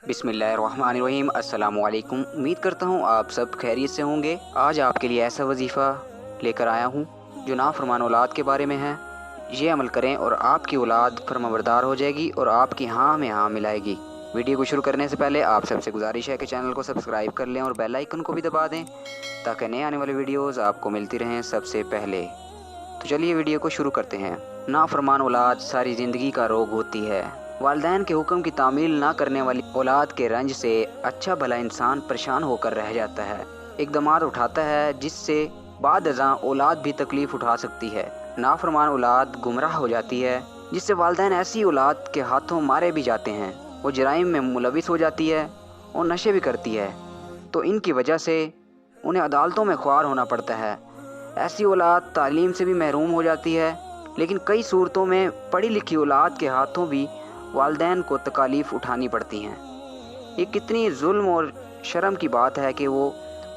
बिस्मिल्लाहिर्रहमानिर्रहीम। अस्सलामु अलैकुम। उम्मीद करता हूँ आप सब खैरियत से होंगे। आज आपके लिए ऐसा वजीफ़ा लेकर आया हूँ जो नाफरमान औलाद के बारे में है। ये अमल करें और आपकी औलाद फरमाबरदार हो जाएगी और आपकी हाँ में हाँ मिलाएगी। वीडियो को शुरू करने से पहले आप सबसे गुजारिश है कि चैनल को सब्सक्राइब कर लें और बेल आइकन को भी दबा दें ताकि नए आने वाले वीडियोज़ आपको मिलती रहें सबसे पहले। तो चलिए वीडियो को शुरू करते हैं। नाफरमान औलाद सारी ज़िंदगी का रोग होती है। वालिदैन के हुक्म की तामील ना करने वाली औलाद के रंज से अच्छा भला इंसान परेशान होकर रह जाता है। इक़दामात उठाता है जिससे बाद अज़ां औलाद भी तकलीफ़ उठा सकती है। नाफरमान औलाद गुमराह हो जाती है जिससे वालिदैन ऐसी औलाद के हाथों मारे भी जाते हैं। वो जराइम में मुलविस हो जाती है और नशे भी करती है, तो इनकी वजह से उन्हें अदालतों में ख्वार होना पड़ता है। ऐसी औलाद तालीम से भी महरूम हो जाती है, लेकिन कई सूरतों में पढ़ी लिखी औलाद के हाथों भी वालिदैन को तकालीफ़ उठानी पड़ती हैं। ये कितनी जुल्म और शर्म की बात है कि वो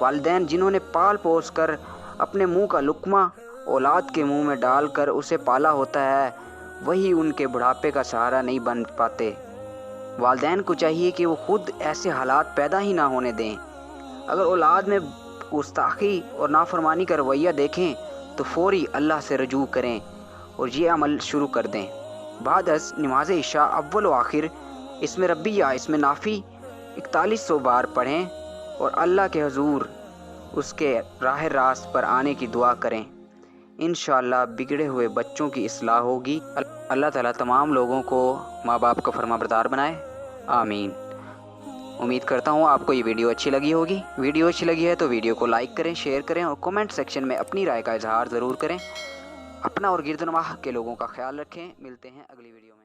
वालिदैन जिन्होंने पाल पोस कर अपने मुंह का लुक़मा औलाद के मुंह में डालकर उसे पाला होता है, वही उनके बुढ़ापे का सहारा नहीं बन पाते। वालिदैन को चाहिए कि वो खुद ऐसे हालात पैदा ही ना होने दें। अगर औलाद में गुस्ताखी और नाफरमानी का रवैया देखें तो फ़ौरी अल्लाह से रजू करें और ये अमल शुरू कर दें। बादस नमाज इशा अव्वल व आखिर इसमें रब्बी या इसमें नाफ़ी 4100 बार पढ़ें और अल्लाह के हुजूर उसके राह रास्त पर आने की दुआ करें। इंशाअल्लाह बिगड़े हुए बच्चों की इस्लाह होगी। अल्लाह ताला तमाम लोगों को माँ बाप का फरमाबरदार बनाए, आमीन। उम्मीद करता हूँ आपको ये वीडियो अच्छी लगी होगी। वीडियो अच्छी लगी है तो वीडियो को लाइक करें, शेयर करें और कमेंट सेक्शन में अपनी राय का इजहार ज़रूर करें। अपना और गिरदनवाह के लोगों का ख्याल रखें। मिलते हैं अगली वीडियो में।